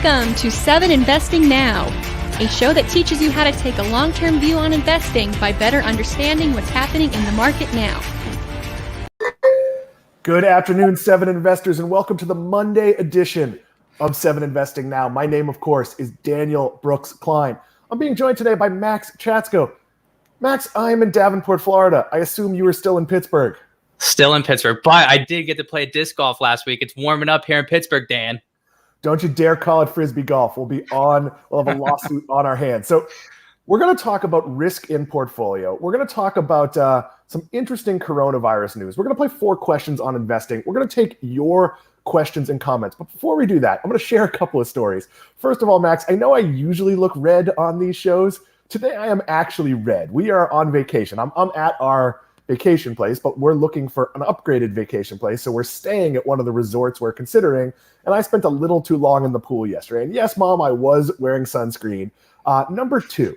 Welcome to 7 Investing Now, a show that teaches you how to take a long-term view on investing by better understanding what's happening in the market now. Good afternoon, 7 investors, and welcome to the Monday edition of 7 Investing Now. My name, of course, is Daniel Brooks Klein. I'm being joined today by Max Chatsko. Max, I'm in Davenport, Florida. I assume you were still in Pittsburgh. Still in Pittsburgh, but I did get to play disc golf last week. It's warming up here in Pittsburgh, Dan. Don't you dare call it Frisbee golf. We'll have a lawsuit on our hands. So we're going to talk about risk in portfolio. We're going to talk about some interesting coronavirus news. We're going to play 4 questions on investing. We're going to take your questions and comments. But before we do that, I'm going to share a couple of stories. First of all, Max, I know I usually look red on these shows. Today I am actually red. We are on vacation. I'm at our vacation place, but we're looking for an upgraded vacation place. So we're staying at one of the resorts we're considering. And I spent a little too long in the pool yesterday. And yes, Mom, I was wearing sunscreen. Number 2,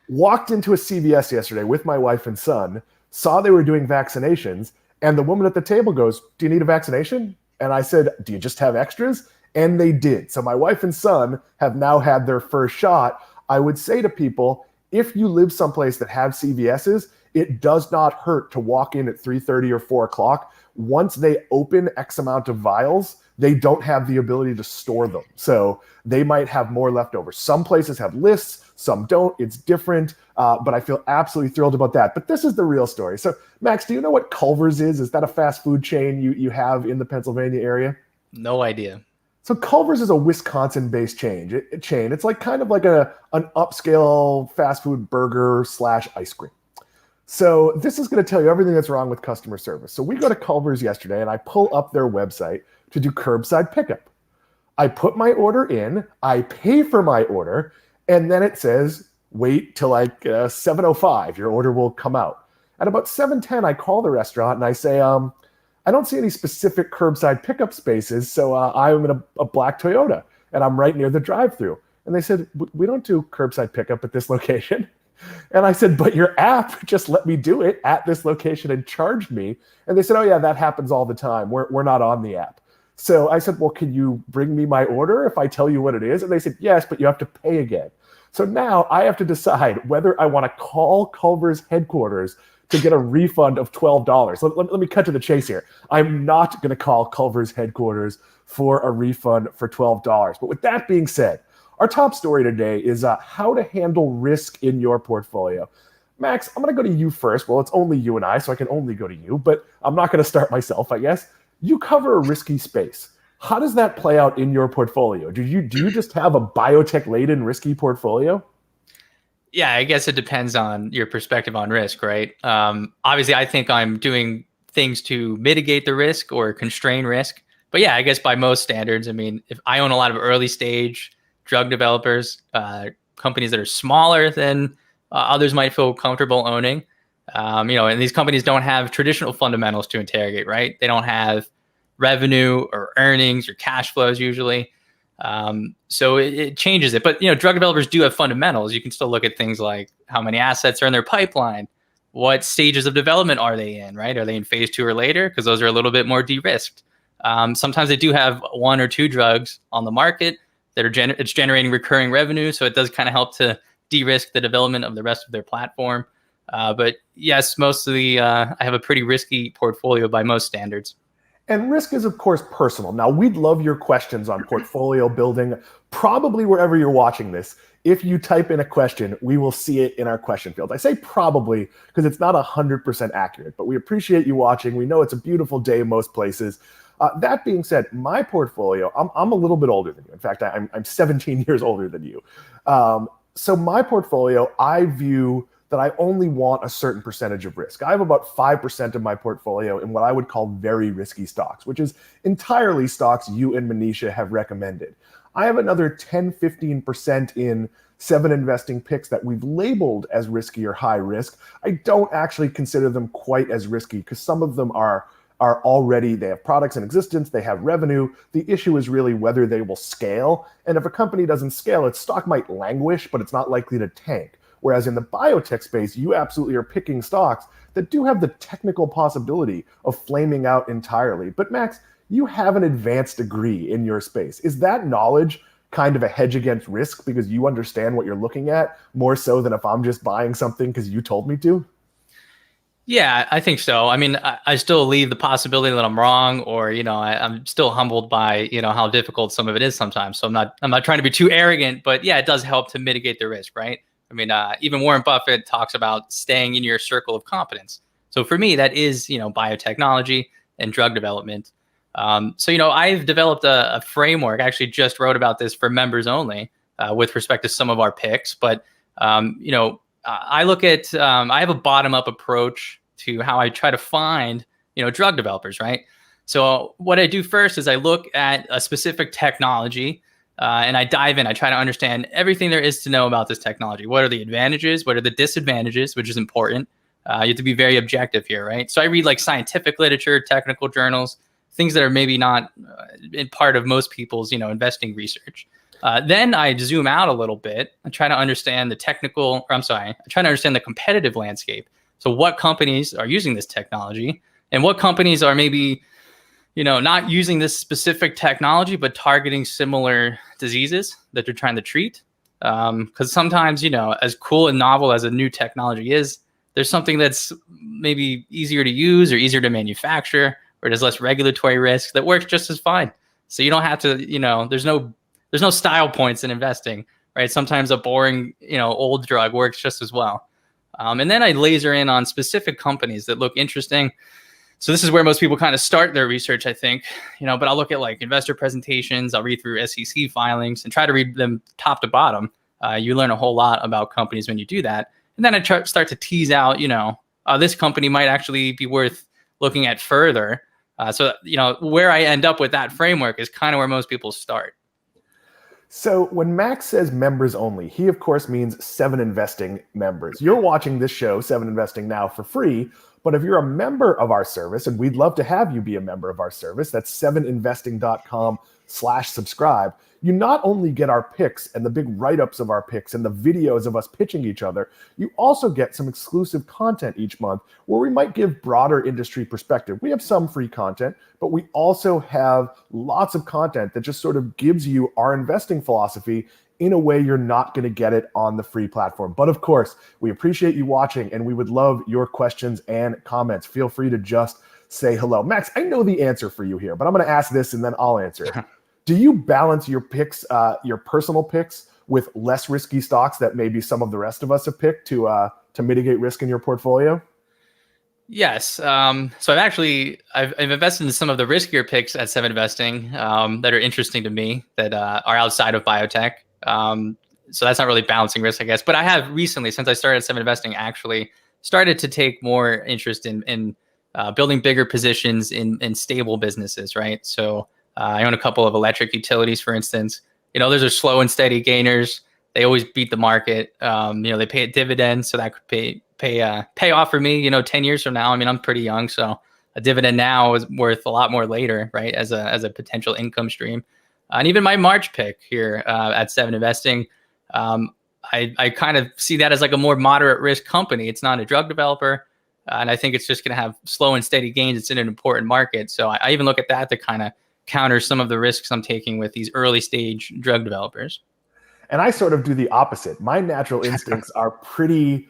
walked into a CVS yesterday with my wife and son, saw they were doing vaccinations. And the woman at the table goes, "Do you need a vaccination?" And I said, "Do you just have extras?" And they did. So my wife and son have now had their first shot. I would say to people, if you live someplace that have CVS's, it does not hurt to walk in at 3:30 or 4 o'clock. Once they open X amount of vials, they don't have the ability to store them. So they might have more left over. Some places have lists, some don't. It's different, but I feel absolutely thrilled about that. But this is the real story. So Max, do you know what Culver's is? Is that a fast food chain you have in the Pennsylvania area? No idea. So Culver's is a Wisconsin-based chain. It's like kind of like an upscale fast food burger / ice cream. So this is going to tell you everything that's wrong with customer service. So we go to Culver's yesterday and I pull up their website to do curbside pickup. I put my order in, I pay for my order, and then it says, wait till like 7:05, your order will come out. At about 7:10, I call the restaurant and I say, I don't see any specific curbside pickup spaces, so I'm in a black Toyota and I'm right near the drive-thru. And they said, we don't do curbside pickup at this location. And I said, but your app just let me do it at this location and charged me. And they said, oh yeah, that happens all the time. We're not on the app. So I said, well, can you bring me my order if I tell you what it is? And they said, yes, but you have to pay again. So now I have to decide whether I want to call Culver's headquarters to get a refund of $12. Let me cut to the chase here. I'm not going to call Culver's headquarters for a refund for $12. But with that being said, our top story today is how to handle risk in your portfolio. Max, I'm going to go to you first. Well, it's only you and I, so I can only go to you, but I'm not going to start myself, I guess. You cover a risky space. How does that play out in your portfolio? Do you just have a biotech-laden risky portfolio? Yeah, I guess it depends on your perspective on risk, right? Obviously, I think I'm doing things to mitigate the risk or constrain risk. But yeah, I guess by most standards, I mean, if I own a lot of early stage drug developers, companies that are smaller than others might feel comfortable owning, and these companies don't have traditional fundamentals to interrogate, right? They don't have revenue or earnings or cash flows usually. So it changes it. But, drug developers do have fundamentals. You can still look at things like how many assets are in their pipeline, what stages of development are they in, right? Are they in phase 2 or later? Because those are a little bit more de-risked. Sometimes they do have 1 or 2 drugs on the market that are it's generating recurring revenue. So it does kind of help to de-risk the development of the rest of their platform. But yes, mostly I have a pretty risky portfolio by most standards. And risk is, of course, personal. Now, we'd love your questions on portfolio building, probably wherever you're watching this. If you type in a question, we will see it in our question field. I say probably because it's not 100% accurate, but we appreciate you watching. We know it's a beautiful day in most places. That being said, my portfolio, I'm a little bit older than you. In fact, I'm 17 years older than you. So my portfolio, I view that I only want a certain percentage of risk. I have about 5% of my portfolio in what I would call very risky stocks, which is entirely stocks you and Manisha have recommended. I have another 10-15% in 7 investing picks that we've labeled as risky or high risk. I don't actually consider them quite as risky because some of them are already, they have products in existence, they have revenue. The issue is really whether they will scale. And if a company doesn't scale, its stock might languish, but it's not likely to tank. Whereas in the biotech space, you absolutely are picking stocks that do have the technical possibility of flaming out entirely. But Max, you have an advanced degree in your space. Is that knowledge kind of a hedge against risk because you understand what you're looking at more so than if I'm just buying something because you told me to? Yeah, I think so. I mean, I still leave the possibility that I'm wrong, or I'm still humbled by how difficult some of it is sometimes. So I'm not trying to be too arrogant, but yeah, it does help to mitigate the risk, right? I mean, even Warren Buffett talks about staying in your circle of competence. So for me, that is biotechnology and drug development. So I've developed a framework. I actually just wrote about this for members only with respect to some of our picks, but I look at I have a bottom up approach to how I try to find drug developers, right? So what I do first is I look at a specific technology and I dive in. I try to understand everything there is to know about this technology. What are the advantages? What are the disadvantages? Which is important. You have to be very objective here, right? So I read like scientific literature, technical journals, things that are maybe not in part of most people's investing research. Then I zoom out a little bit and try to understand I try to understand the competitive landscape. So what companies are using this technology and what companies are maybe, not using this specific technology, but targeting similar diseases that they're trying to treat. Because sometimes, as cool and novel as a new technology is, there's something that's maybe easier to use or easier to manufacture, or there's less regulatory risk that works just as fine. So you don't have to, there's no style points in investing, right? Sometimes a boring, old drug works just as well. And then I laser in on specific companies that look interesting. So this is where most people kind of start their research, I think, but I'll look at like investor presentations. I'll read through SEC filings and try to read them top to bottom. You learn a whole lot about companies when you do that. And then I start to tease out, this company might actually be worth looking at further. So where I end up with that framework is kind of where most people start. So when Max says members only, he of course means 7 Investing members. You're watching this show, 7 Investing Now, for free. But if you're a member of our service, and we'd love to have you be a member of our service, that's 7investing.com/subscribe. You not only get our picks and the big write-ups of our picks and the videos of us pitching each other, you also get some exclusive content each month where we might give broader industry perspective. We have some free content, but we also have lots of content that just sort of gives you our investing philosophy in a way you're not going to get it on the free platform. But of course, we appreciate you watching and we would love your questions and comments. Feel free to just say hello. Max, I know the answer for you here, but I'm going to ask this and then I'll answer it. Do you balance your picks, your personal picks, with less risky stocks that maybe some of the rest of us have picked to mitigate risk in your portfolio? Yes. So I've invested in some of the riskier picks at 7 Investing that are interesting to me that are outside of biotech. So that's not really balancing risk, I guess. But I have recently, since I started at 7 Investing, actually started to take more interest in building bigger positions in stable businesses, right? So I own a couple of electric utilities, for instance. Those are slow and steady gainers. They always beat the market. They pay a dividend, so that could pay off for me. 10 years from now. I mean, I'm pretty young, so a dividend now is worth a lot more later, right? As a potential income stream. And even my March pick here at 7 Investing, I kind of see that as like a more moderate risk company. It's not a drug developer, and I think it's just going to have slow and steady gains. It's in an important market, so I even look at that to kind of counter some of the risks I'm taking with these early stage drug developers. And I sort of do the opposite. My natural instincts are pretty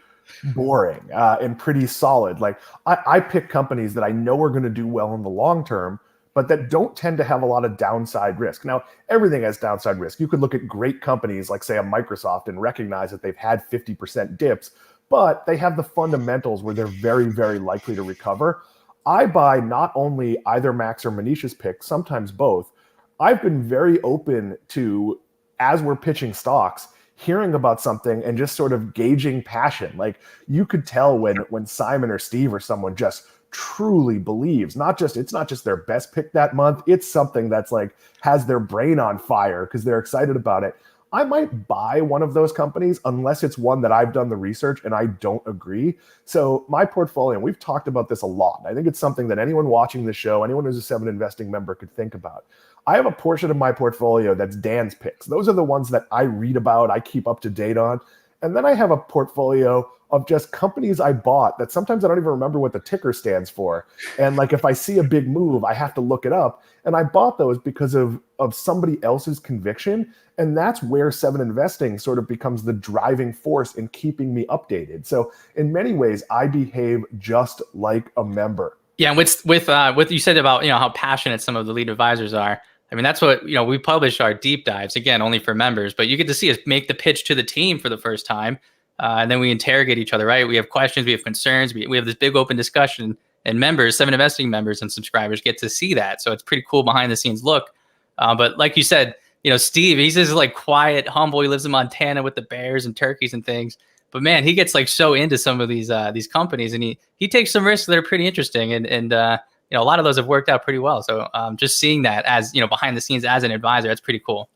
boring and pretty solid. Like I pick companies that I know are going to do well in the long term, but that don't tend to have a lot of downside risk. Now, everything has downside risk. You could look at great companies like, say, a Microsoft and recognize that they've had 50% dips, but they have the fundamentals where they're very, very likely to recover. I buy not only either Max or Manisha's picks, sometimes both. I've been very open to, as we're pitching stocks, hearing about something and just sort of gauging passion. Like you could tell when Simon or Steve or someone just truly believes, it's not just their best pick that month, it's something that's like has their brain on fire because they're excited about it. I might buy one of those companies unless it's one that I've done the research and I don't agree. So my portfolio, and we've talked about this a lot, I think it's something that anyone watching the show, anyone who's a 7 Investing member could think about. I have a portion of my portfolio that's Dan's picks. Those are the ones that I read about, I keep up to date on. And then I have a portfolio of just companies I bought that sometimes I don't even remember what the ticker stands for. And like if I see a big move, I have to look it up. And I bought those because of somebody else's conviction. And that's where Seven Investing sort of becomes the driving force in keeping me updated. So in many ways, I behave just like a member. Yeah, and with what you said about how passionate some of the lead advisors are. I mean, that's what we publish our deep dives, again, only for members, but you get to see us make the pitch to the team for the first time, and then we interrogate each other. Right? We have questions, we have concerns, we have this big open discussion, and members, Seven Investing members and subscribers get to see that. So it's pretty cool behind the scenes look. But like you said, Steve, he's just like quiet, humble. He lives in Montana with the bears and turkeys and things. But man, he gets like so into some of these companies, and he takes some risks that are pretty interesting, and a lot of those have worked out pretty well. So just seeing that as behind the scenes as an advisor, that's pretty cool.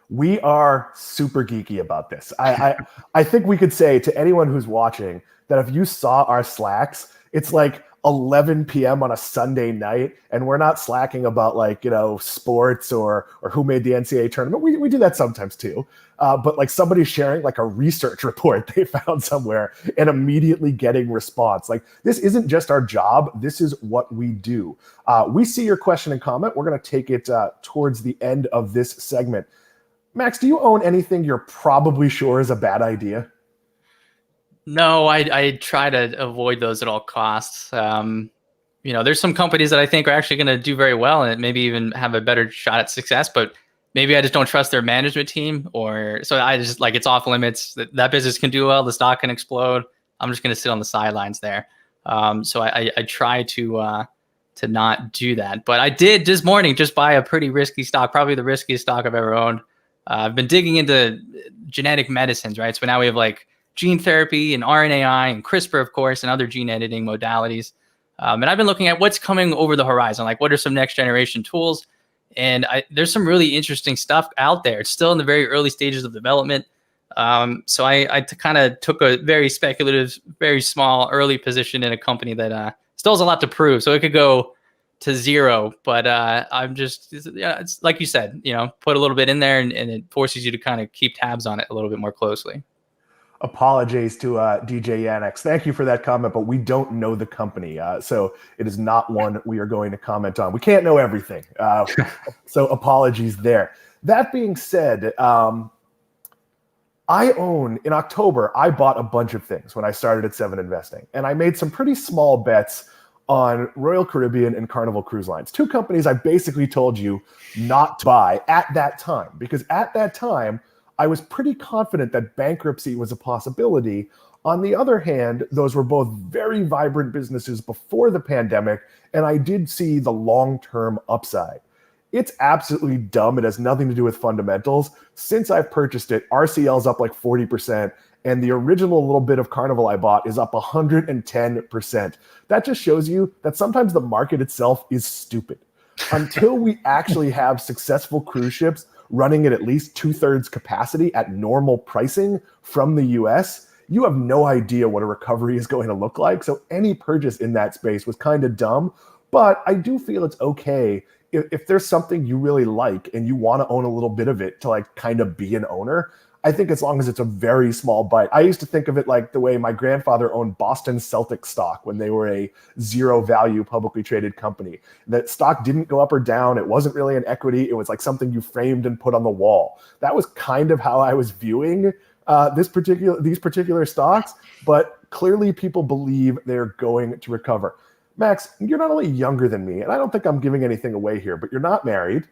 We are super geeky about this. I think we could say to anyone who's watching that if you saw our Slacks, it's like 11 p.m. on a Sunday night, and we're not slacking about sports or who made the NCAA tournament. We do that sometimes too. But like somebody sharing like a research report they found somewhere and immediately getting response. Like this isn't just our job. This is what we do. We see your question and comment. We're going to take it towards the end of this segment. Max, do you own anything you're probably sure is a bad idea? No, I try to avoid those at all costs. There's some companies that I think are actually going to do very well and maybe even have a better shot at success, but maybe I just don't trust their management team, so I just it's off limits. That business can do well, the stock can explode. I'm just going to sit on the sidelines there. So I try to not do that. But I did this morning just buy a pretty risky stock, probably the riskiest stock I've ever owned. I've been digging into genetic medicines, right? So now we have like gene therapy and RNAi and CRISPR, of course, and other gene editing modalities. And I've been looking at what's coming over the horizon, like what are some next generation tools? And there's some really interesting stuff out there. It's still in the very early stages of development. So I kind of took a very speculative, very small early position in a company that still has a lot to prove. So it could go to zero, but I'm just, it's like you said, put a little bit in there and it forces you to kind of keep tabs on it a little bit more closely. Apologies to DJ Yannick. Thank you for that comment, but we don't know the company. So it is not one we are going to comment on. We can't know everything. So apologies there. That being said, in October, I bought a bunch of things when I started at Seven Investing, and I made some pretty small bets on Royal Caribbean and Carnival Cruise Lines, two companies I basically told you not to buy at that time, because at that time, I was pretty confident that bankruptcy was a possibility. On the other hand, those were both very vibrant businesses before the pandemic, and I did see the long-term upside. It's absolutely dumb. It has nothing to do with fundamentals. Since I've purchased it, RCL's up like 40%, and the original little bit of Carnival I bought is up 110%. That just shows you that sometimes the market itself is stupid. Until we actually have successful cruise ships running at least 2/3 capacity at normal pricing from the US, you have no idea what a recovery is going to look like. So any purchase in that space was kind of dumb, but I do feel it's okay if there's something you really like and you want to own a little bit of it to like kind of be an owner. I think as long as it's a very small bite. I used to think of it like the way my grandfather owned Boston Celtics stock when they were a zero value publicly traded company. That stock didn't go up or down. It wasn't really an equity. It was like something you framed and put on the wall. That was kind of how I was viewing these particular stocks, but clearly people believe they're going to recover. Max, you're not only younger than me, and I don't think I'm giving anything away here, but you're not married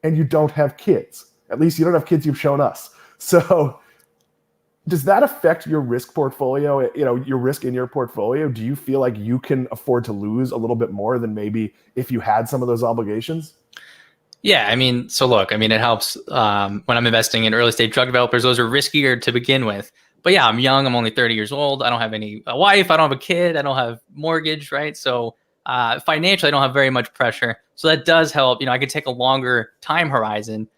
and you don't have kids. At least you don't have kids you've shown us. So does that affect your risk portfolio, your risk in your portfolio? Do you feel like you can afford to lose a little bit more than maybe if you had some of those obligations? Yeah, it helps when I'm investing in early stage drug developers. Those are riskier to begin with. But yeah, I'm young. I'm only 30 years old. I don't have a wife. I don't have a kid. I don't have mortgage, right? So financially, I don't have very much pressure. So that does help. I can take a longer time horizon,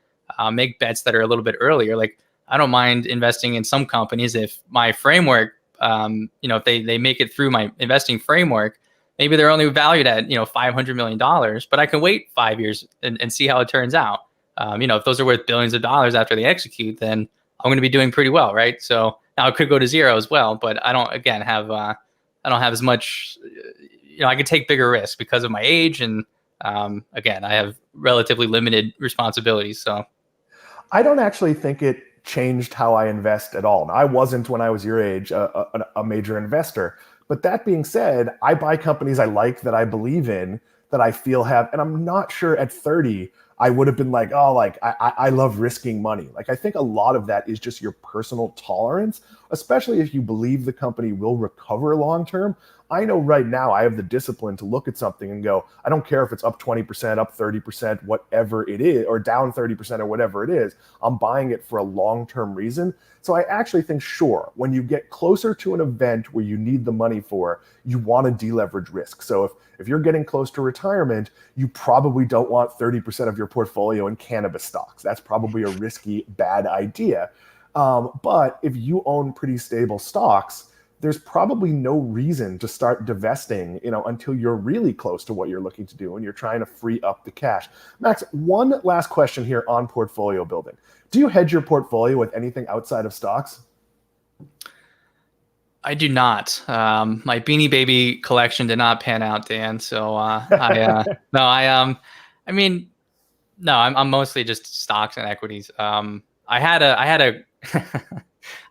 make bets that are a little bit earlier. Like I don't mind investing in some companies if my framework, if they make it through my investing framework, maybe they're only valued at, $500 million, but I can wait 5 years and see how it turns out. If those are worth billions of dollars after they execute, then I'm going to be doing pretty well, right? So Now it could go to zero as well, but I don't again have I don't have as much. I could take bigger risks because of my age, and again, I have relatively limited responsibilities. So I don't actually think it changed how I invest at all. Now, I wasn't, when I was your age, a major investor. But that being said, I buy companies I like, that I believe in, that I feel have, and I'm not sure at 30 I would have been like, oh, like I love risking money. Like, I think a lot of that is just your personal tolerance, especially if you believe the company will recover long term. I know right now I have the discipline to look at something and go, I don't care if it's up 20%, up 30%, whatever it is, or down 30% or whatever it is. I'm buying it for a long-term reason. So I actually think, sure, when you get closer to an event where you need the money for, you want to deleverage risk. So if you're getting close to retirement, you probably don't want 30% of your portfolio in cannabis stocks. That's probably a risky, bad idea. But if you own pretty stable stocks, there's probably no reason to start divesting, until you're really close to what you're looking to do and you're trying to free up the cash. Max, one last question here on portfolio building. Do you hedge your portfolio with anything outside of stocks? I do not. My Beanie Baby collection did not pan out, Dan. So I'm mostly just stocks and equities. I had a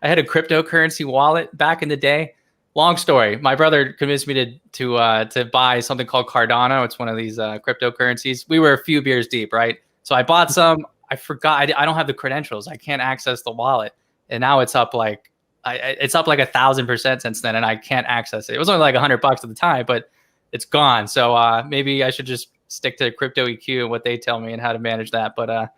I had a cryptocurrency wallet back in the day. Long story. My brother convinced me to buy something called Cardano. It's one of these cryptocurrencies. We were a few beers deep, right? So I bought some. I forgot. I don't have the credentials. I can't access the wallet, and now it's up like 1,000% since then, and I can't access it. It was only like $100 at the time, but it's gone. So maybe I should just stick to crypto EQ and what they tell me and how to manage that. But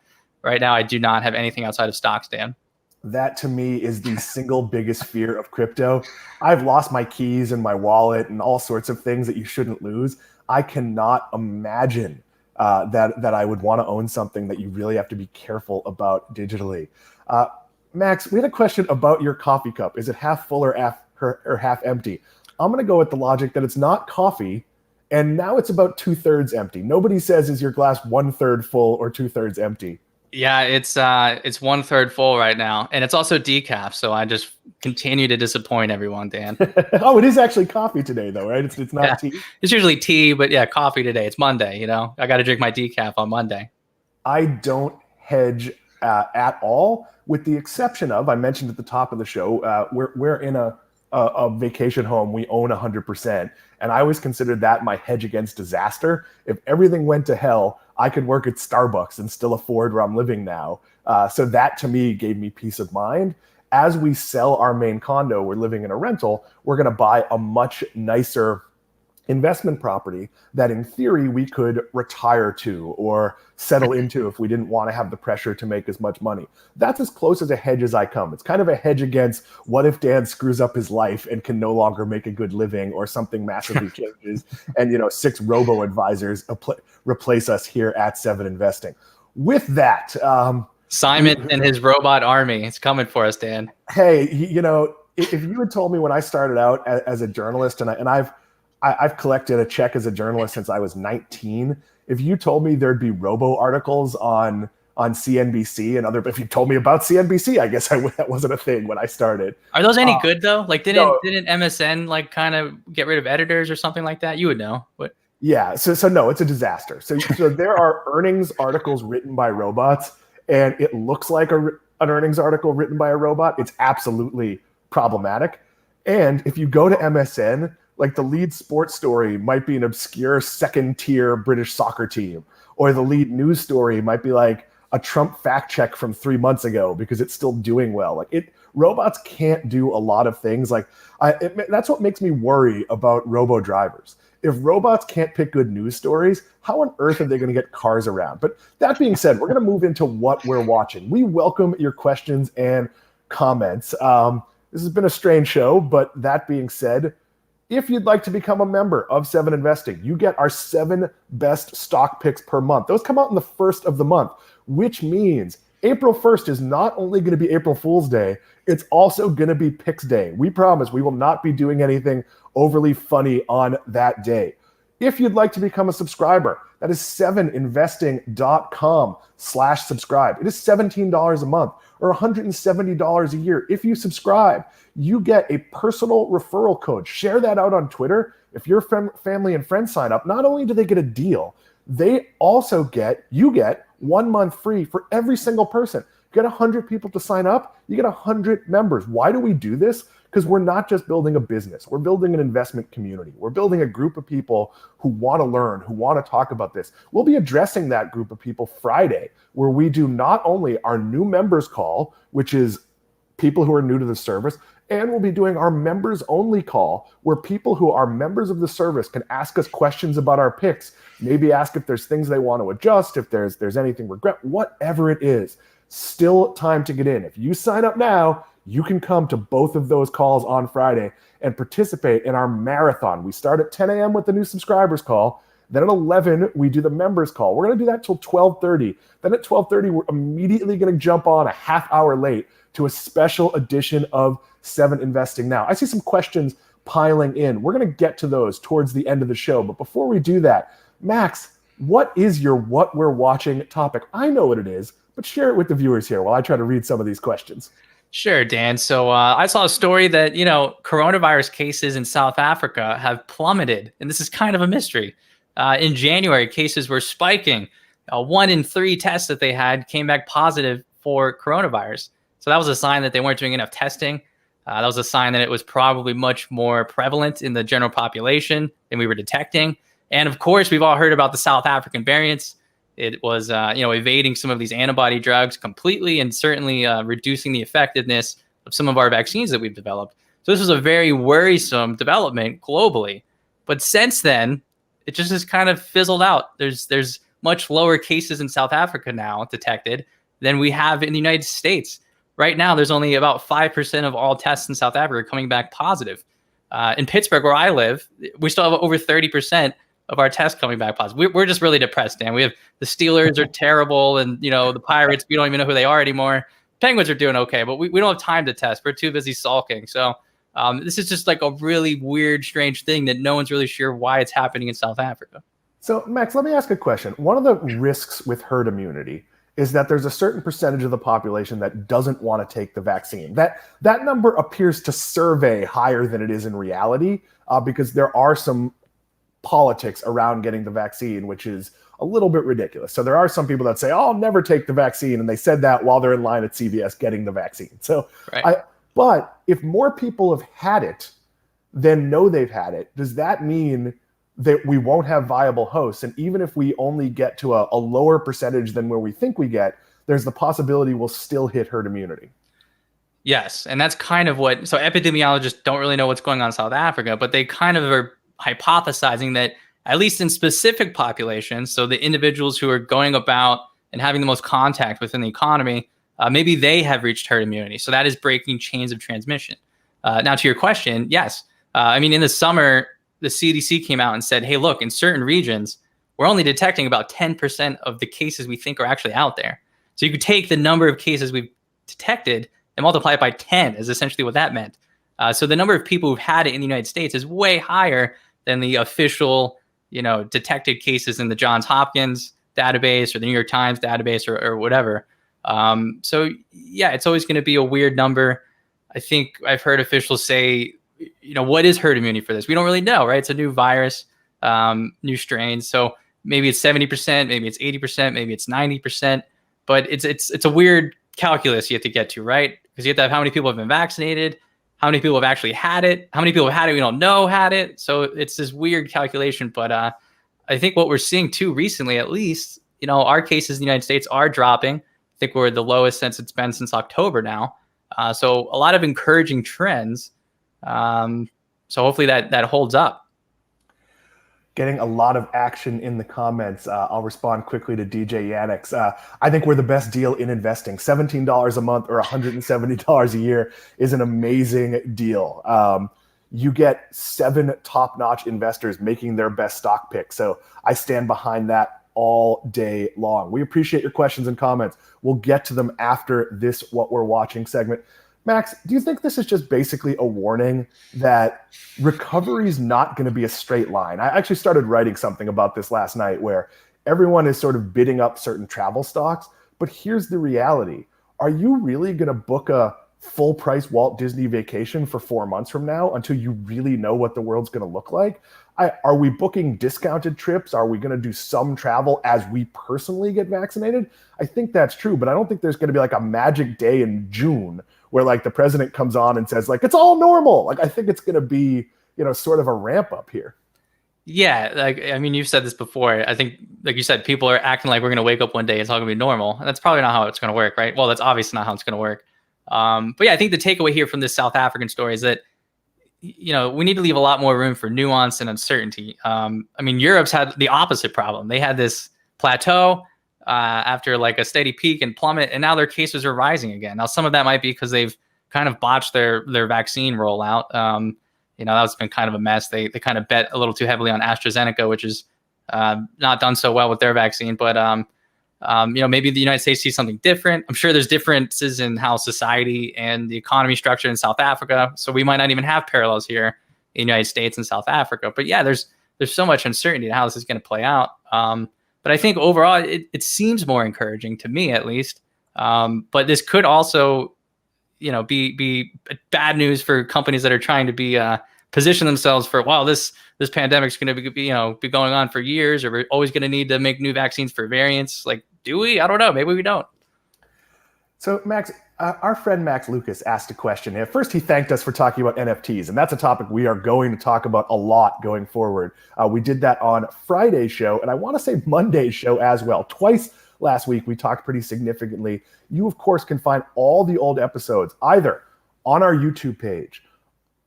right now, I do not have anything outside of stocks, Dan. That to me is the single biggest fear of crypto. I've lost my keys and my wallet and all sorts of things that you shouldn't lose. I cannot imagine that I would want to own something that you really have to be careful about digitally. Max, we had a question about your coffee cup. Is it half full or half empty? I'm going to go with the logic that it's not coffee, and now it's about 2/3 empty. Nobody says, is your glass 1/3 full or 2/3 empty? Yeah, it's 1/3 full right now, and it's also decaf. So I just continue to disappoint everyone, Dan. Oh, it is actually coffee today, though, right? It's not tea. It's usually tea, but yeah, coffee today. It's Monday. I got to drink my decaf on Monday. I don't hedge at all, with the exception of, I mentioned at the top of the show, we're in a vacation home. We own 100%, and I always considered that my hedge against disaster. If everything went to hell, I could work at Starbucks and still afford where I'm living now. So that to me gave me peace of mind. As we sell our main condo, we're living in a rental, we're going to buy a much nicer investment property that in theory we could retire to or settle into if we didn't want to have the pressure to make as much money. That's as close as a hedge as I come. It's kind of a hedge against what if Dan screws up his life and can no longer make a good living, or something massively changes and 6 robo-advisors replace us here at 7 Investing. With that, Simon and his robot army, it's coming for us, Dan. Hey, if you had told me when I started out as a journalist, and I've collected a check as a journalist since I was 19. If you told me there'd be robo articles on CNBC and if you told me about CNBC, I guess that wasn't a thing when I started. Are those any good though? Like didn't MSN like kind of get rid of editors or something like that? You would know. What? Yeah. So no, it's a disaster. So there are earnings articles written by robots, and it looks like an earnings article written by a robot. It's absolutely problematic. And if you go to MSN, like the lead sports story might be an obscure second-tier British soccer team, or the lead news story might be like a Trump fact check from 3 months ago because it's still doing well. Robots can't do a lot of things. That's what makes me worry about robo drivers. If robots can't pick good news stories, how on earth are they going to get cars around? But that being said, we're going to move into what we're watching. We welcome your questions and comments. This has been a strange show, but that being said, if you'd like to become a member of 7 Investing, you get our 7 best stock picks per month. Those come out in the first of the month, which means April 1st is not only going to be April Fool's Day, it's also going to be Picks Day. We promise we will not be doing anything overly funny on that day. If you'd like to become a subscriber, that is 7investing.com/subscribe. It is $17 a month or $170 a year. If you subscribe, you get a personal referral code. Share that out on Twitter. If your family and friends sign up, not only do they get a deal, they also you get 1 month free for every single person. You get 100 people to sign up, you get 100 members. Why do we do this? Because we're not just building a business. We're building an investment community. We're building a group of people who want to learn, who want to talk about this. We'll be addressing that group of people Friday, where we do not only our new members call, which is people who are new to the service, and we'll be doing our members only call, where people who are members of the service can ask us questions about our picks, maybe ask if there's things they want to adjust, if there's anything regret, whatever it is. Still time to get in. If you sign up now, you can come to both of those calls on Friday and participate in our marathon. We start at 10 a.m. with the new subscribers call. Then at 11, we do the members call. We're going to do that till 12:30. Then at 12:30, we're immediately going to jump on a half hour late to a special edition of 7 Investing Now. I see some questions piling in. We're going to get to those towards the end of the show. But before we do that, Max, what is your what we're watching topic? I know what it is, but share it with the viewers here while I try to read some of these questions. Sure, Dan. So I saw a story that, coronavirus cases in South Africa have plummeted, and this is kind of a mystery. In January, cases were spiking. 1 in 3 tests that they had came back positive for coronavirus. So that was a sign that they weren't doing enough testing. That was a sign that it was probably much more prevalent in the general population than we were detecting. And of course, we've all heard about the South African variants. It was, evading some of these antibody drugs completely and certainly reducing the effectiveness of some of our vaccines that we've developed. So this was a very worrisome development globally. But since then, it just has kind of fizzled out. There's much lower cases in South Africa now detected than we have in the United States. Right now, there's only about 5% of all tests in South Africa coming back positive. In Pittsburgh, where I live, we still have over 30% of our tests coming back positive. We're just really depressed, Dan. We have the Steelers are terrible, and the Pirates, we don't even know who they are anymore. Penguins are doing okay, but we don't have time to test. We're too busy sulking. So this is just like a really weird, strange thing that no one's really sure why it's happening in South Africa. So, Max, let me ask a question. One of the risks with herd immunity is that there's a certain percentage of the population that doesn't want to take the vaccine. That number appears to survey higher than it is in reality because there are some politics around getting the vaccine, which is a little bit ridiculous. So there are some people that say, "Oh, I'll never take the vaccine," and they said that while they're in line at CVS getting the vaccine. So, right. But if more people have had it than know they've had it, does that mean that we won't have viable hosts? And even if we only get to a lower percentage than where we think we get, there's the possibility we'll still hit herd immunity. Yes, and that's kind of so epidemiologists don't really know what's going on in South Africa, but they kind of are hypothesizing that at least in specific populations, so the individuals who are going about and having the most contact within the economy, maybe they have reached herd immunity. So that is breaking chains of transmission. Now to your question, yes. In the summer, the CDC came out and said, hey, look, in certain regions, we're only detecting about 10% of the cases we think are actually out there. So you could take the number of cases we've detected and multiply it by 10 is essentially what that meant. So the number of people who've had it in the United States is way higher than the official, detected cases in the Johns Hopkins database or the New York Times database or whatever. So yeah, it's always going to be a weird number. I think I've heard officials say, what is herd immunity for this? We don't really know, right? It's a new virus, new strains. So maybe it's 70%, maybe it's 80%, maybe it's 90%, but it's a weird calculus you have to get to, right? Because you have to have how many people have been vaccinated, how many people have actually had it, how many people have had it we don't know had it. So it's this weird calculation. But I think what we're seeing too recently, at least, our cases in the United States are dropping. I think we're the lowest since it's been since October now. So a lot of encouraging trends. So hopefully that holds up. Getting a lot of action in the comments. I'll respond quickly to DJ Yannick's. I think we're the best deal in investing. $17 a month or $170 a year is an amazing deal. You get 7 top-notch investors making their best stock pick. So I stand behind that all day long. We appreciate your questions and comments. We'll get to them after this What We're Watching segment. Max, do you think this is just basically a warning that recovery is not going to be a straight line? I actually started writing something about this last night where everyone is sort of bidding up certain travel stocks, but here's the reality. Are you really going to book a full price Walt Disney vacation for 4 months from now until you really know what the world's going to look like? Are we booking discounted trips? Are we going to do some travel as we personally get vaccinated? I think that's true, but I don't think there's going to be like a magic day in June where like the president comes on and says like, it's all normal. Like, I think it's going to be, sort of a ramp up here. Yeah, like, I mean, you've said this before. I think, like you said, people are acting like we're going to wake up one day, it's all going to be normal. And that's probably not how it's going to work, right? Well, that's obviously not how it's going to work. But yeah, I think the takeaway here from this South African story is that, we need to leave a lot more room for nuance and uncertainty. I mean, Europe's had the opposite problem. They had this plateau after like a steady peak and plummet, and now their cases are rising again. Now, some of that might be because they've kind of botched their vaccine rollout. That's been kind of a mess. They kind of bet a little too heavily on AstraZeneca, which is not done so well with their vaccine. But maybe the United States sees something different. I'm sure there's differences in how society and the economy structured in South Africa. So we might not even have parallels here in the United States and South Africa. But yeah, there's so much uncertainty in how this is going to play out. But I think overall, it seems more encouraging to me, at least. But this could also, be bad news for companies that are trying to be position themselves for, wow, this pandemic's going to be going on for years, or we're always going to need to make new vaccines for variants. Like, do we? I don't know. Maybe we don't. So, Max, our friend Max Lucas asked a question. At first, he thanked us for talking about NFTs, and that's a topic we are going to talk about a lot going forward. We did that on Friday's show, and I want to say Monday's show as well. Twice last week, we talked pretty significantly. You, of course, can find all the old episodes either on our YouTube page,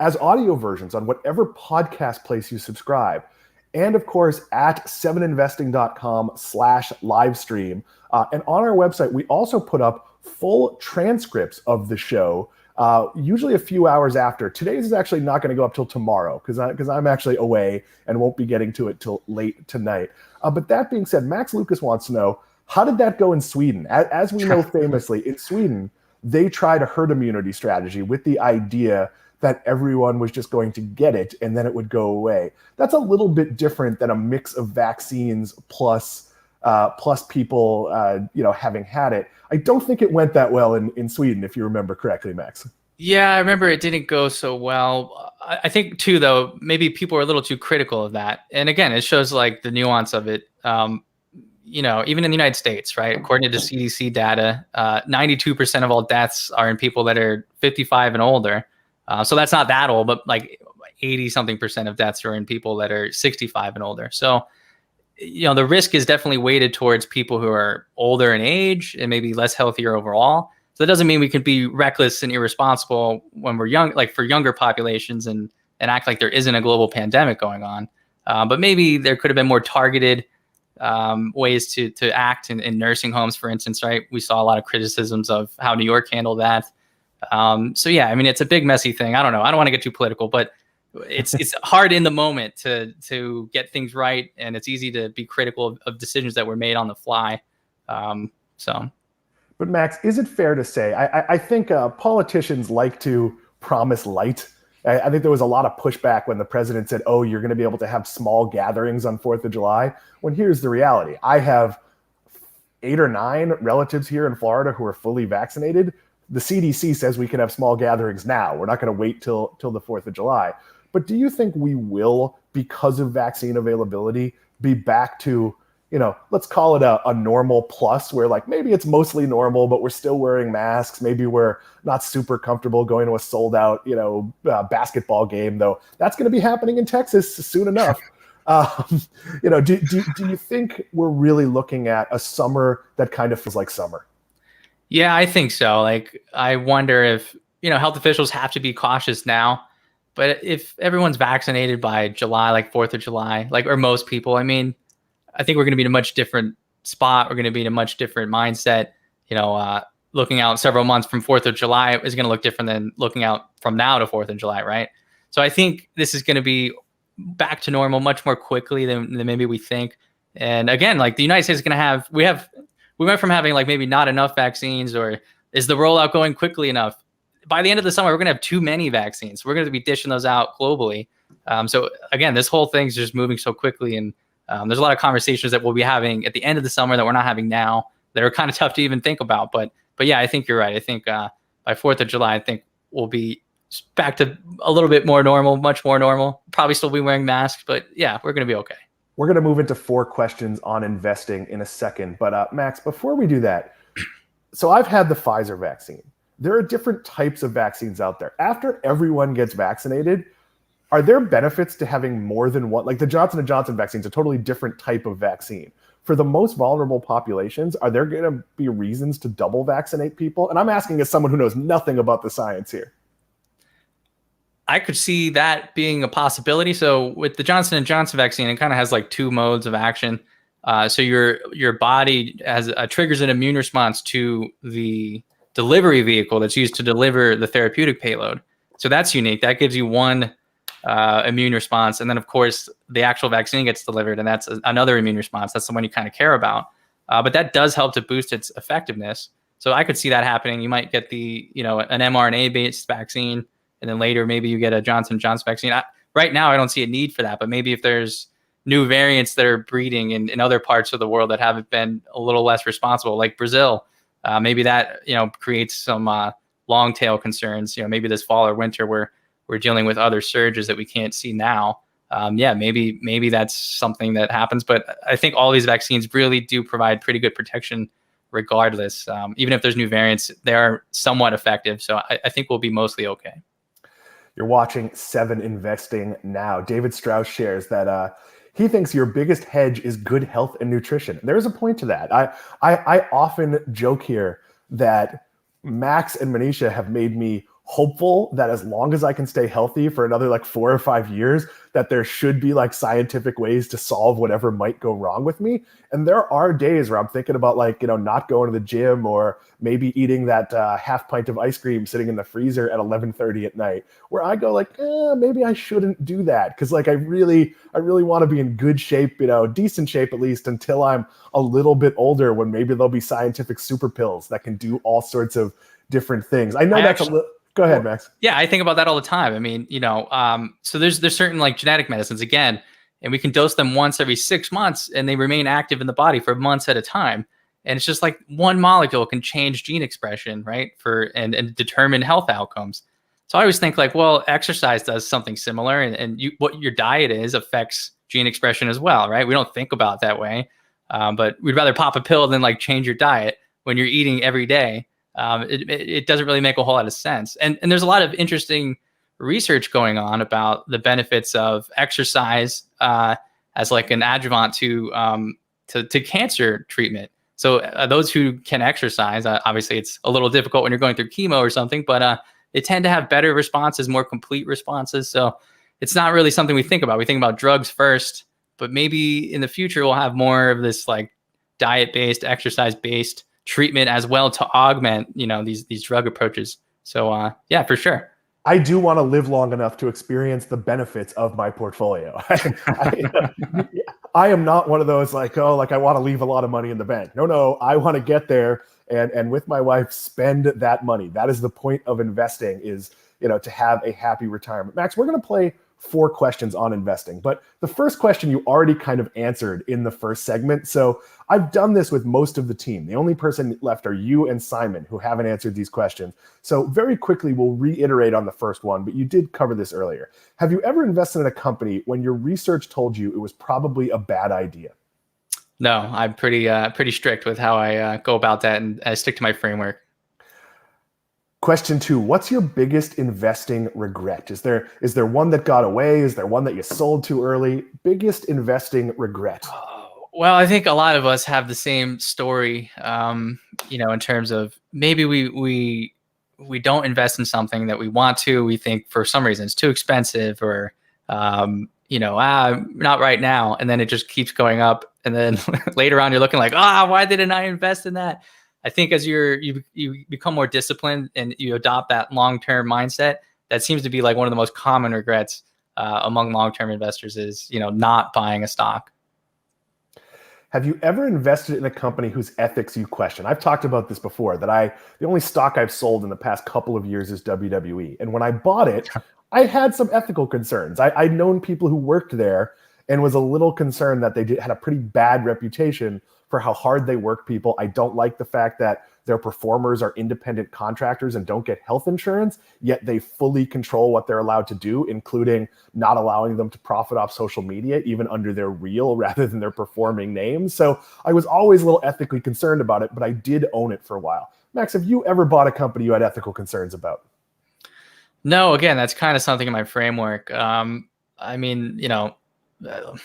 as audio versions on whatever podcast place you subscribe, and of course at 7investing.com/livestream. And on our website, we also put up full transcripts of the show, usually a few hours after. Today's is actually not going to go up till tomorrow because I'm actually away and won't be getting to it till late tonight. But that being said, Max Lucas wants to know, how did that go in Sweden? As we know famously, in Sweden, they tried a herd immunity strategy with the idea that everyone was just going to get it and then it would go away. That's a little bit different than a mix of vaccines plus people having had it. I don't think it went that well in Sweden, if you remember correctly, Max. Yeah, I remember it didn't go so well. I think too, though, maybe people are a little too critical of that. And again, it shows like the nuance of it. Even in the United States, right? According to the CDC data, 92% of all deaths are in people that are 55 and older. So that's not that old, but like 80-something% of deaths are in people that are 65 and older. So, the risk is definitely weighted towards people who are older in age and maybe less healthier overall. So that doesn't mean we can be reckless and irresponsible when we're young, like for younger populations, and act like there isn't a global pandemic going on. But maybe there could have been more targeted ways to act in nursing homes, for instance, right? We saw a lot of criticisms of how New York handled that. So yeah, I mean, it's a big, messy thing. I don't know. I don't want to get too political, but it's hard in the moment to get things right. And it's easy to be critical of decisions that were made on the fly. But Max, is it fair to say, I think politicians like to promise light. I think there was a lot of pushback when the president said, oh, you're going to be able to have small gatherings on 4th of July. When here's the reality. I have 8 or 9 relatives here in Florida who are fully vaccinated. The CDC says we can have small gatherings now. We're not going to wait till the 4th of July. But do you think we will, because of vaccine availability, be back to, let's call it a normal plus, where like maybe it's mostly normal, but we're still wearing masks. Maybe we're not super comfortable going to a sold out, basketball game, though that's going to be happening in Texas soon enough. Do you think we're really looking at a summer that kind of feels like summer? Yeah, I think so. Like, I wonder if, health officials have to be cautious now, but if everyone's vaccinated by July, like 4th of July, or most people, I mean, I think we're going to be in a much different spot. We're going to be in a much different mindset. Looking out several months from 4th of July is going to look different than looking out from now to 4th of July, right? So I think this is going to be back to normal much more quickly than maybe we think. And again, like the United States is going to have, we went from having like maybe not enough vaccines, or is the rollout going quickly enough? by the end of the summer, we're going to have too many vaccines. We're going to be dishing those out globally. So again, this whole thing's just moving so quickly, and there's a lot of conversations that we'll be having at the end of the summer that we're not having now that are kind of tough to even think about. But yeah, I think you're right. I think by 4th of July, I think we'll be back to a little bit more normal, much more normal. Probably still be wearing masks, but yeah, we're going to be okay. We're going to move into 4 questions on investing in a second. But Max, before we do that, so I've had the Pfizer vaccine. There are different types of vaccines out there. After everyone gets vaccinated, are there benefits to having more than one? Like the Johnson & Johnson vaccine is a totally different type of vaccine. For the most vulnerable populations, are there going to be reasons to double vaccinate people? And I'm asking as someone who knows nothing about the science here. I could see that being a possibility. So with the Johnson & Johnson vaccine, it kind of has like 2 modes of action. So your body triggers an immune response to the delivery vehicle that's used to deliver the therapeutic payload. So that's unique. That gives you one immune response. And then, of course, the actual vaccine gets delivered, and that's another immune response. That's the one you kind of care about. But that does help to boost its effectiveness. So I could see that happening. You might get an mRNA-based vaccine, and then later maybe you get a Johnson & Johnson vaccine. Right now, I don't see a need for that. But maybe if there's new variants that are breeding in other parts of the world that haven't been a little less responsible, like Brazil, maybe that creates some long tail concerns. Maybe this fall or winter where we're dealing with other surges that we can't see now. Maybe that's something that happens. But I think all these vaccines really do provide pretty good protection regardless. Even if there's new variants, they are somewhat effective. So I think we'll be mostly okay. You're watching 7 Investing Now. David Strauss shares that he thinks your biggest hedge is good health and nutrition. There's a point to that. I often joke here that Max and Manisha have made me hopeful that as long as I can stay healthy for another like 4 or 5 years, that there should be like scientific ways to solve whatever might go wrong with me. And there are days where I'm thinking about not going to the gym or maybe eating that half pint of ice cream sitting in the freezer at 11:30 at night, where I go maybe I shouldn't do that. Cause like I really want to be in good shape, decent shape at least until I'm a little bit older, when maybe there'll be scientific super pills that can do all sorts of different things. I know that's a little. Go ahead, Max. Yeah, I think about that all the time. I mean, so there's certain like genetic medicines again, and we can dose them once every 6 months, and they remain active in the body for months at a time. And it's just like one molecule can change gene expression, right? And determine health outcomes. So I always think like, well, exercise does something similar, and what your diet is affects gene expression as well, right? We don't think about it that way, but we'd rather pop a pill than like change your diet when you're eating every day. It doesn't really make a whole lot of sense. And there's a lot of interesting research going on about the benefits of exercise as like an adjuvant to cancer treatment. So those who can exercise, obviously it's a little difficult when you're going through chemo or something, but they tend to have better responses, more complete responses. So it's not really something we think about. We think about drugs first, but maybe in the future we'll have more of this like diet-based, exercise-based treatment as well to augment, these drug approaches. So yeah, for sure. I do want to live long enough to experience the benefits of my portfolio. I am not one of those I want to leave a lot of money in the bank. No, I want to get there and with my wife spend that money. That is the point of investing, is, to have a happy retirement. Max, we're going to play 4 questions on investing, but the first question you already kind of answered in the first segment. So I've done this with most of the team. The only person left are you and Simon, who haven't answered these questions. So very quickly, we'll reiterate on the first one, but you did cover this earlier. Have you ever invested in a company when your research told you it was probably a bad idea? No, I'm pretty strict with how I go about that, and I stick to my framework. Question 2, what's your biggest investing regret? Is there one that got away? Is there one that you sold too early? Biggest investing regret? Well, I think a lot of us have the same story, in terms of maybe we don't invest in something that we want to. We think for some reason it's too expensive, or, not right now. And then it just keeps going up. And then later on, you're looking like, why didn't I invest in that? I think as you become more disciplined and you adopt that long-term mindset, that seems to be like one of the most common regrets among long-term investors is, not buying a stock. Have you ever invested in a company whose ethics you question? I've talked about this before, that the only stock I've sold in the past couple of years is WWE. And when I bought it, I had some ethical concerns. I'd known people who worked there and was a little concerned that had a pretty bad reputation for how hard they work people. I don't like the fact that their performers are independent contractors and don't get health insurance, yet they fully control what they're allowed to do, including not allowing them to profit off social media, even under their real rather than their performing names. So I was always a little ethically concerned about it, but I did own it for a while. Max, have you ever bought a company you had ethical concerns about? No, again, that's kind of something in my framework. I mean, I don't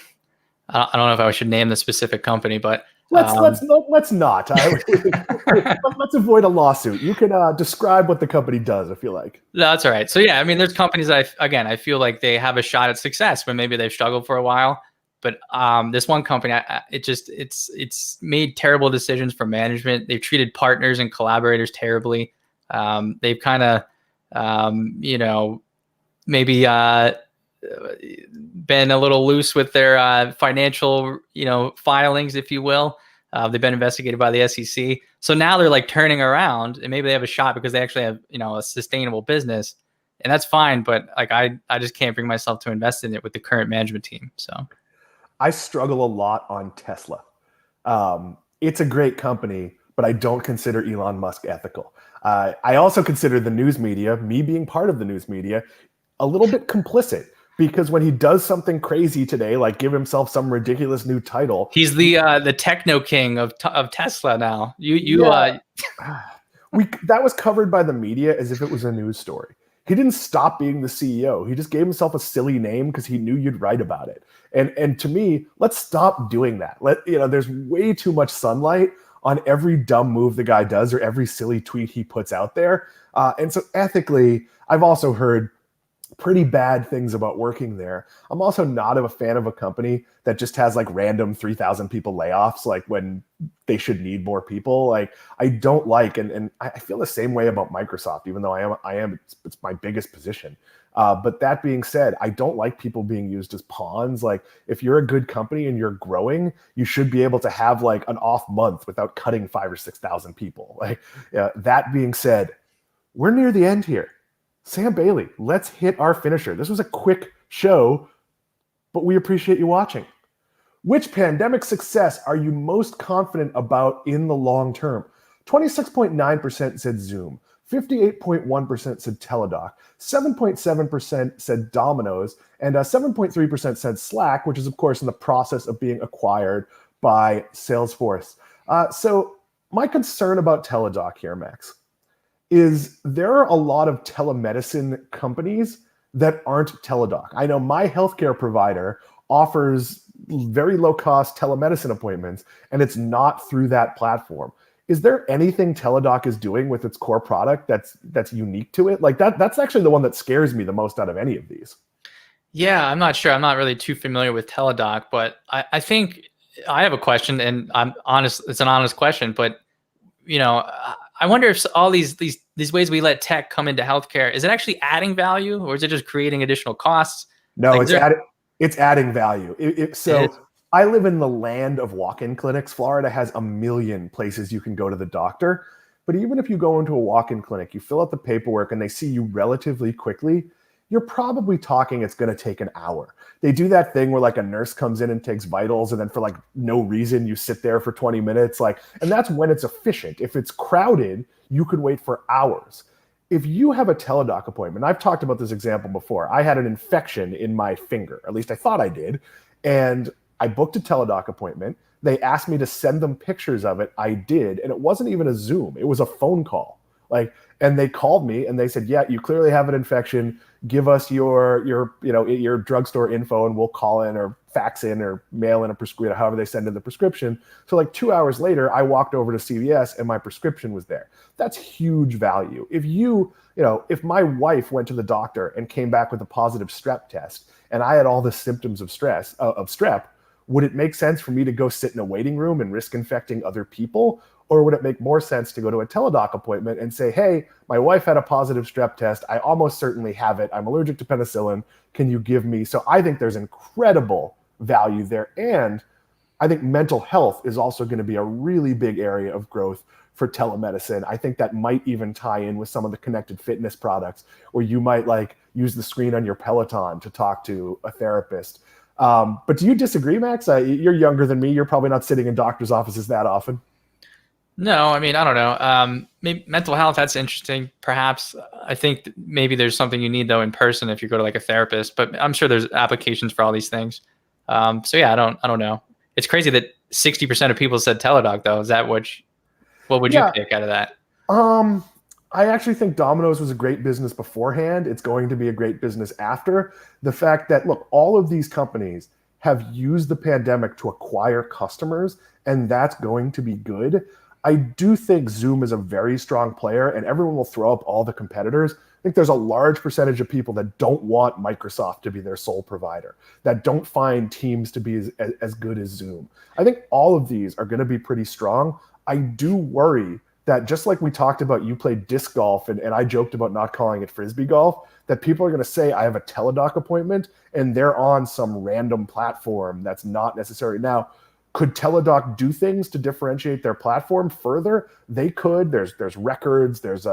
know if I should name the specific company, but let's not. Let's avoid a lawsuit. You can describe what the company does if you like. That's all right. So yeah, I mean, there's companies I feel like they have a shot at success, but maybe they've struggled for a while. But this one company, it's made terrible decisions for management. They've treated partners and collaborators terribly. They've kind of, maybe been a little loose with their financial, filings, if you will. They've been investigated by the SEC. So now they're like turning around, and maybe they have a shot because they actually have, a sustainable business, and that's fine. But like, I just can't bring myself to invest in it with the current management team. So I struggle a lot on Tesla. It's a great company, but I don't consider Elon Musk ethical. I also consider the news media, me being part of the news media, a little bit complicit. Because when he does something crazy today, like give himself some ridiculous new title, he's the techno king of Tesla now. That was covered by the media as if it was a news story. He didn't stop being the CEO. He just gave himself a silly name because he knew you'd write about it. And to me, let's stop doing that. There's way too much sunlight on every dumb move the guy does or every silly tweet he puts out there. And so ethically, I've also heard pretty bad things about working there. I'm also not a fan of a company that just has like random 3,000 people layoffs, like when they should need more people. Like I don't like, and I feel the same way about Microsoft, even though it's my biggest position. But that being said, I don't like people being used as pawns. Like if you're a good company and you're growing, you should be able to have like an off month without cutting 5,000 or 6,000 people. Like that being said, we're near the end here. Sam Bailey, let's hit our finisher. This was a quick show, but we appreciate you watching. Which pandemic success are you most confident about in the long term? 26.9% said Zoom, 58.1% said Teladoc, 7.7% said Domino's, and 7.3% said Slack, which is, of course, in the process of being acquired by Salesforce. So my concern about Teladoc here, Max, is there are a lot of telemedicine companies that aren't Teladoc. I know my healthcare provider offers very low-cost telemedicine appointments, and it's not through that platform. Is there anything Teladoc is doing with its core product that's unique to it? Like that's actually the one that scares me the most out of any of these. Yeah, I'm not sure. I'm not really too familiar with Teladoc, but I think I have a question, and I'm honest. It's an honest question, but I wonder if all these ways we let tech come into healthcare, is it actually adding value, or is it just creating additional costs? No, it's adding value. I live in the land of walk-in clinics. Florida has 1 million places you can go to the doctor. But even if you go into a walk-in clinic, you fill out the paperwork and they see you relatively quickly, you're probably talking it's going to take an hour. They do that thing where like a nurse comes in and takes vitals, and then for like no reason you sit there for 20 minutes. And that's when it's efficient. If it's crowded, you could wait for hours. If you have a Teladoc appointment, I've talked about this example before. I had an infection in my finger, at least I thought I did. And I booked a Teladoc appointment. They asked me to send them pictures of it. I did. And it wasn't even a Zoom. It was a phone call. And they called me and they said, yeah, you clearly have an infection. Give us your drugstore info and we'll call in or fax in or mail in a prescription, however they send in the prescription. So like 2 hours later, I walked over to CVS and my prescription was there. That's huge value. If my wife went to the doctor and came back with a positive strep test and I had all the symptoms of strep, would it make sense for me to go sit in a waiting room and risk infecting other people? Or would it make more sense to go to a Teladoc appointment and say, hey, my wife had a positive strep test. I almost certainly have it. I'm allergic to penicillin. Can you give me? So I think there's incredible value there. And I think mental health is also going to be a really big area of growth for telemedicine. I think that might even tie in with some of the connected fitness products where you might like use the screen on your Peloton to talk to a therapist. But do you disagree, Max? You're younger than me. You're probably not sitting in doctor's offices that often. No, I mean, I don't know. Maybe mental health, that's interesting. Perhaps I think maybe there's something you need though in person if you go to like a therapist, but I'm sure there's applications for all these things. So yeah, I don't know. It's crazy that 60% of people said Teladoc though. Is that what would you Yeah. pick out of that? Um, I actually think Domino's was a great business beforehand. It's going to be a great business after. The fact that, look, all of these companies have used the pandemic to acquire customers, and that's going to be good. I do think Zoom is a very strong player, and everyone will throw up all the competitors. I think there's a large percentage of people that don't want Microsoft to be their sole provider, that don't find Teams to be as good as Zoom. I think all of these are going to be pretty strong. I do worry that just like we talked about, you played disc golf and I joked about not calling it Frisbee golf, that people are going to say, I have a Teladoc appointment and they're on some random platform that's not necessary. Now, could Teladoc do things to differentiate their platform further? They could. There's records. There's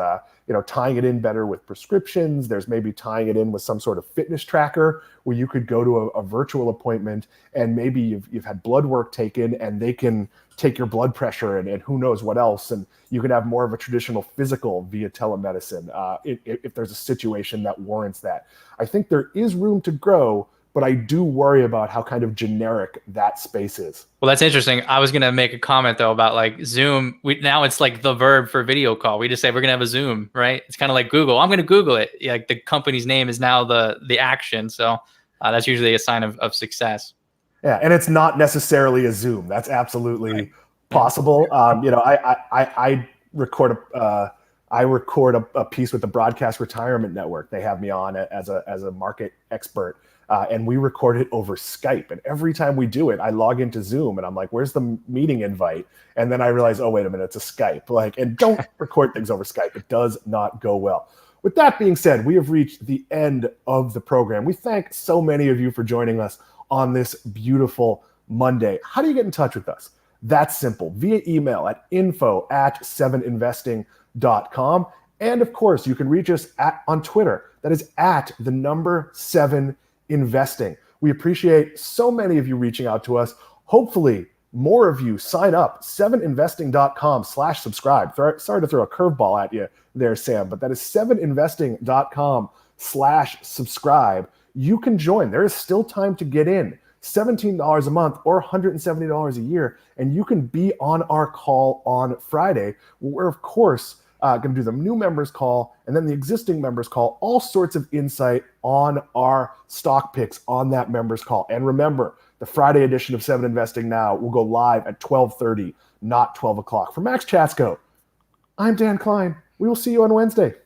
tying it in better with prescriptions. There's maybe tying it in with some sort of fitness tracker where you could go to a virtual appointment and maybe you've had blood work taken and they can take your blood pressure and who knows what else, and you can have more of a traditional physical via telemedicine if there's a situation that warrants that. I think there is room to grow, but I do worry about how kind of generic that space is. Well, that's interesting. I was going to make a comment though about like Zoom. Now it's like the verb for video call. We just say we're going to have a Zoom, right? It's kind of like Google. I'm going to Google it. Like the company's name is now the action. So that's usually a sign of success. Yeah, and it's not necessarily a Zoom. That's absolutely possible. I record a piece with the Broadcast Retirement Network. They have me on as a market expert, and we record it over Skype. And every time we do it, I log into Zoom and I'm like, "Where's the meeting invite?" And then I realize, "Oh, wait a minute, it's a Skype." And don't record things over Skype. It does not go well. With that being said, we have reached the end of the program. We thank so many of you for joining us on this beautiful Monday. How do you get in touch with us? That's simple. Via email at info@7investing.com. And of course, you can reach us on Twitter. That is at the number 7investing. We appreciate so many of you reaching out to us. Hopefully, more of you sign up. 7investing.com/subscribe. Sorry to throw a curveball at you there, Sam, but that is 7investing.com/subscribe. You can join. There is still time to get in. $17 a month or $170 a year, and you can be on our call on Friday. We're, of course, going to do the new members call and then the existing members call, all sorts of insight on our stock picks on that members call. And remember, the Friday edition of 7 Investing Now will go live at 12:30, not 12 o'clock. For Max Chatzko, I'm Dan Klein. We will see you on Wednesday.